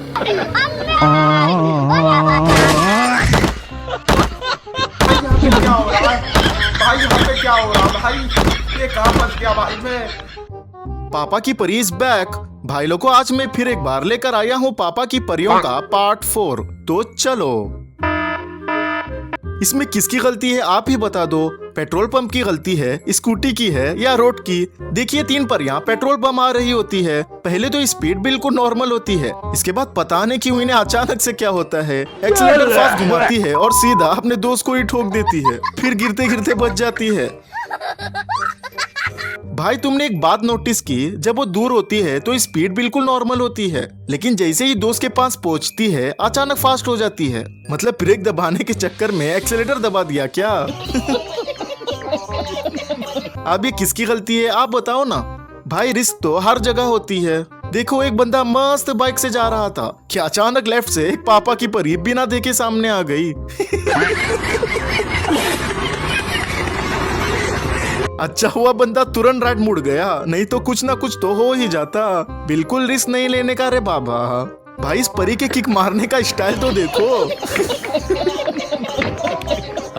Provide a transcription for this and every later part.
क्या हो रहा है भाई? यहाँ पे क्या हो रहा है भाई? ये कहाँ फंस गया भाई मैं? पापा की परी इज बैक। भाई लोगों, आज मैं फिर एक बार लेकर आया हूँ पापा की परियों का पार्ट 4। तो चलो, इसमें किसकी गलती है आप ही बता दो। पेट्रोल पंप की गलती है, स्कूटी की है या रोड की? देखिए, 3 परियां पेट्रोल पंप आ रही होती है। पहले तो स्पीड बिल्कुल नॉर्मल होती है, इसके बाद पता नहीं क्यों इन्हें अचानक से क्या होता है, एक्सीलरेटर फास्ट घुमाती है और सीधा अपने दोस्त को ही ठोक देती है, फिर गिरते गिरते बच जाती है। भाई, तुमने एक बात नोटिस की, जब वो दूर होती है तो स्पीड बिल्कुल नॉर्मल होती है, लेकिन जैसे ही दोस्त के पास पहुंचती है अचानक फास्ट हो जाती है। मतलब ब्रेक दबाने के चक्कर में एक्सीलरेटर दबा दिया क्या? अब ये किसकी गलती है आप बताओ ना। भाई, रिस्क तो हर जगह होती है। देखो, एक बंदा मस्त बाइक से जा रहा था कि अचानक लेफ्ट से एक पापा की परी बिना देखे सामने आ गई। अच्छा हुआ बंदा तुरंत राइट मुड़ गया, नहीं तो कुछ ना कुछ तो हो ही जाता। बिल्कुल रिस्क नहीं लेने का रे बाबा। भाई, इस परी के किक मारने का स्टाइल तो देखो।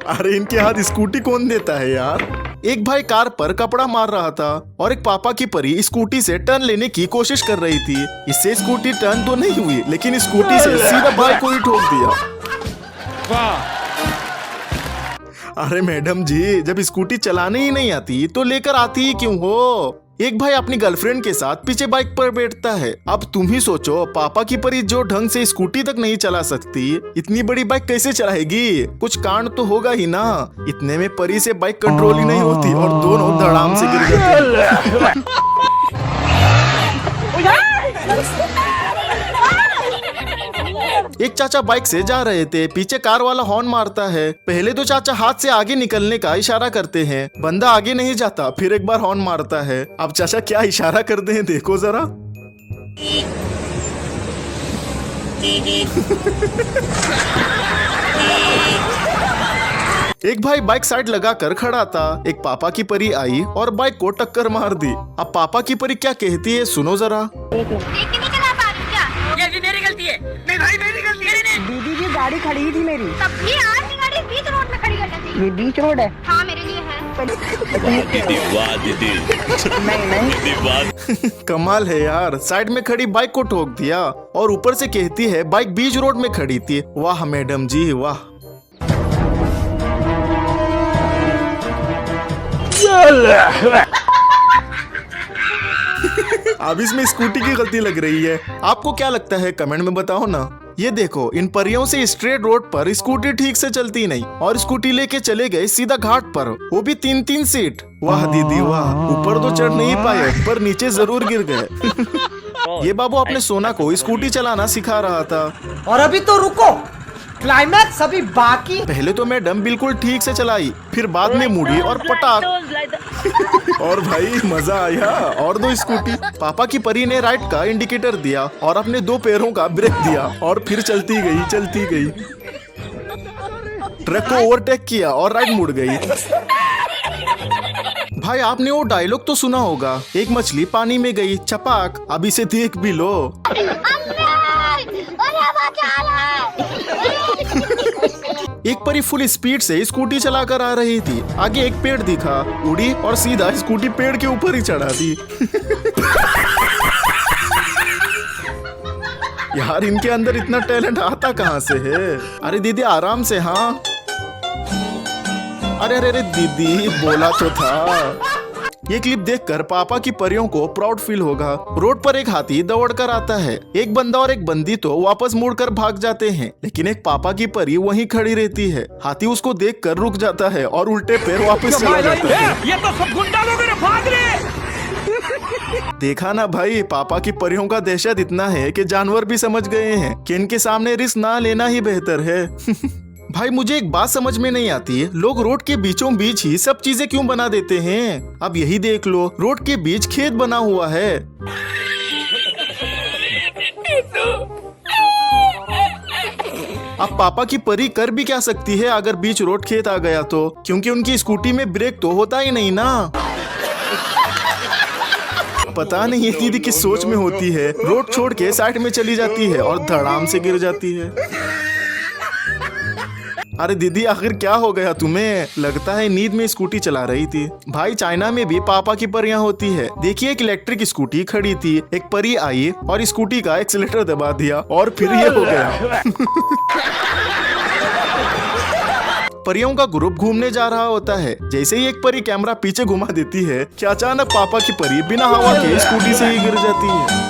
अरे, इनके हाथ स्कूटी कौन देता है यार। एक भाई कार पर कपड़ा मार रहा था और एक पापा की परी स्कूटी से टर्न लेने की कोशिश कर रही थी। इससे स्कूटी टर्न तो नहीं हुई, लेकिन स्कूटी से सीधा भाई को ही ठोक दिया। अरे मैडम जी, जब स्कूटी चलाने ही नहीं आती तो लेकर आती ही क्यों हो? एक भाई अपनी गर्लफ्रेंड के साथ पीछे बाइक पर बैठता है। अब तुम ही सोचो, पापा की परी जो ढंग से स्कूटी तक नहीं चला सकती, इतनी बड़ी बाइक कैसे चलाएगी? कुछ कांड तो होगा ही ना। इतने में परी से बाइक कंट्रोल ही नहीं होती और दोनों धड़ाम से गिर जाते हैं। एक चाचा बाइक से जा रहे थे, पीछे कार वाला हॉर्न मारता है। पहले तो चाचा हाथ से आगे निकलने का इशारा करते हैं, बंदा आगे नहीं जाता, फिर एक बार हॉर्न मारता है। अब चाचा क्या इशारा करते हैं देखो जरा। एक भाई बाइक साइड लगा कर खड़ा था, एक पापा की परी आई और बाइक को टक्कर मार दी। अब पापा की परी क्या कहती है सुनो जरा। मेरी गलती है। नहीं भाई, मेरी गलती है। दीदी जी, गाड़ी खड़ी ही थी मेरी। तब भी आज की गाड़ी बीच रोड में खड़ी करना चाहिए। ये बीच रोड है? हाँ, मेरे लिए है। दीदी, वाह दीदी। नहीं दीदी, वाह। कमाल है यार, साइड में खड़ी बाइक को ठोक दिया और ऊपर से कहती है बाइक बीच रोड में खड़ी थी। वाह मैडम जी, वाह। अब इसमें स्कूटी की गलती लग रही है। आपको क्या लगता है कमेंट में बताओ ना। ये देखो, इन परियों से स्ट्रेट रोड पर स्कूटी ठीक से चलती नहीं और स्कूटी लेके चले गए सीधा घाट पर, वो भी 3-3 सीट। वाह दीदी वाह, ऊपर तो चढ़ नहीं पाए पर नीचे जरूर गिर गए। ये बाबू अपने सोना को स्कूटी चलाना सिखा रहा था। और अभी तो रुको, क्लाइमैक्स अभी बाकी। पहले तो मैडम बिल्कुल ठीक से चलाई, फिर बाद में मुड़ी और पटाख। और भाई मजा आया। और 2 स्कूटी। पापा की परी ने राइट का इंडिकेटर दिया और अपने 2 पैरों का ब्रेक दिया और फिर चलती गई। ट्रक को ओवरटेक किया और राइट मुड़ गई। भाई, आपने वो डायलॉग तो सुना होगा, एक मछली पानी में गई छपाक। अब इसे देख भी लो। एक परी फुल स्पीड से स्कूटी चलाकर आ रही थी। आगे एक पेड़ दिखा, उड़ी और सीधा स्कूटी पेड़ के ऊपर ही चढ़ा दी। यार, इनके अंदर इतना टैलेंट आता कहाँ से है? अरे दीदी आराम से। हाँ, अरे दीदी, बोला तो था। ये क्लिप देखकर पापा की परियों को प्राउड फील होगा। रोड पर एक हाथी दौड़कर आता है। एक बंदा और एक बंदी तो वापस मुड़कर भाग जाते हैं, लेकिन एक पापा की परी वहीं खड़ी रहती है। हाथी उसको देखकर रुक जाता है और उल्टे पैर वापस चला जाता है। ये तो सब गुंडा लोग हैं, भाग रहे। देखा ना भाई, पापा की परियों का दहशत इतना है कि जानवर भी समझ गए हैं कि इनके सामने रिस्क ना लेना ही बेहतर है। भाई, मुझे एक बात समझ में नहीं आती, लोग रोड के बीचों बीच ही सब चीजें क्यों बना देते हैं? अब यही देख लो, रोड के बीच खेत बना हुआ है। अब पापा की परी कर भी क्या सकती है अगर बीच रोड खेत आ गया तो, क्योंकि उनकी स्कूटी में ब्रेक तो होता ही नहीं ना। पता नहीं ये दीदी किस सोच में होती है, रोड छोड़ के साइड में चली जाती है और धड़ाम से गिर जाती है। अरे दीदी आखिर क्या हो गया तुम्हें? लगता है नींद में स्कूटी चला रही थी। भाई चाइना में भी पापा की परियां होती है। देखिए एक इलेक्ट्रिक स्कूटी खड़ी थी, एक परी आई और स्कूटी का एक्सीलेटर दबा दिया और फिर ये हो गया। परियों का ग्रुप घूमने जा रहा होता है। जैसे ही एक परी कैमरा पीछे घुमा देती है कि अचानक पापा की परी बिना हवा के स्कूटी से ही गिर जाती है।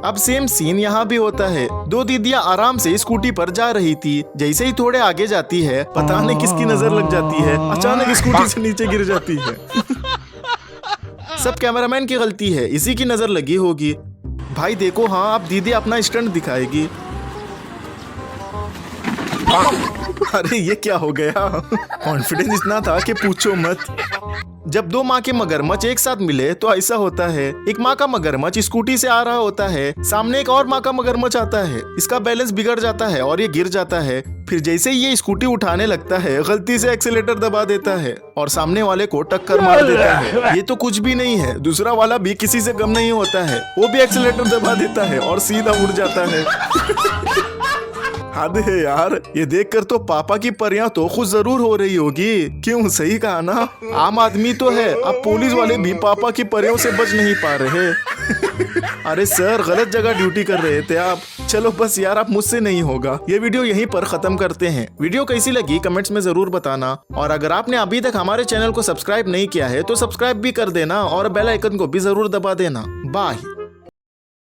अब सेम सीन यहाँ भी होता है। दो दीदियाँ आराम से स्कूटी पर जा रही थी। जैसे ही थोड़े आगे जाती है, पता नहीं किसकी नजर लग जाती है, अचानक स्कूटी से नीचे गिर जाती है। सब कैमरामैन की गलती है, इसी की नजर लगी होगी। भाई देखो, हाँ अब दीदी अपना स्टंट दिखाएगी। अरे ये क्या हो गया? कॉन्फिडेंस इतना था कि पूछो मत। जब दो माँ के मगरमच्छ एक साथ मिले तो ऐसा होता है। एक माँ का मगरमच्छ स्कूटी से आ रहा होता है, सामने एक और माँ का मगरमच्छ आता है। इसका बैलेंस बिगड़ जाता है और ये गिर जाता है। फिर जैसे ही ये स्कूटी उठाने लगता है, गलती से एक्सीलेटर दबा देता है और सामने वाले को टक्कर मार देता है। ये तो कुछ भी नहीं है, दूसरा वाला भी किसी से कम नहीं होता है। वो भी एक्सीलेटर दबा देता है और सीधा उड़ जाता है। हद है यार, ये देखकर तो पापा की परियां तो खुश जरूर हो रही होगी। क्यों, सही कहा ना? आम आदमी तो है, अब पुलिस वाले भी पापा की परियों से बच नहीं पा रहे। अरे सर, गलत जगह ड्यूटी कर रहे थे आप। चलो बस यार, आप मुझसे नहीं होगा। ये वीडियो यहीं पर खत्म करते हैं। वीडियो कैसी लगी कमेंट्स में जरूर बताना, और अगर आपने अभी तक हमारे चैनल को सब्सक्राइब नहीं किया है तो सब्सक्राइब भी कर देना और बेल आइकन को भी जरूर दबा देना। बाय।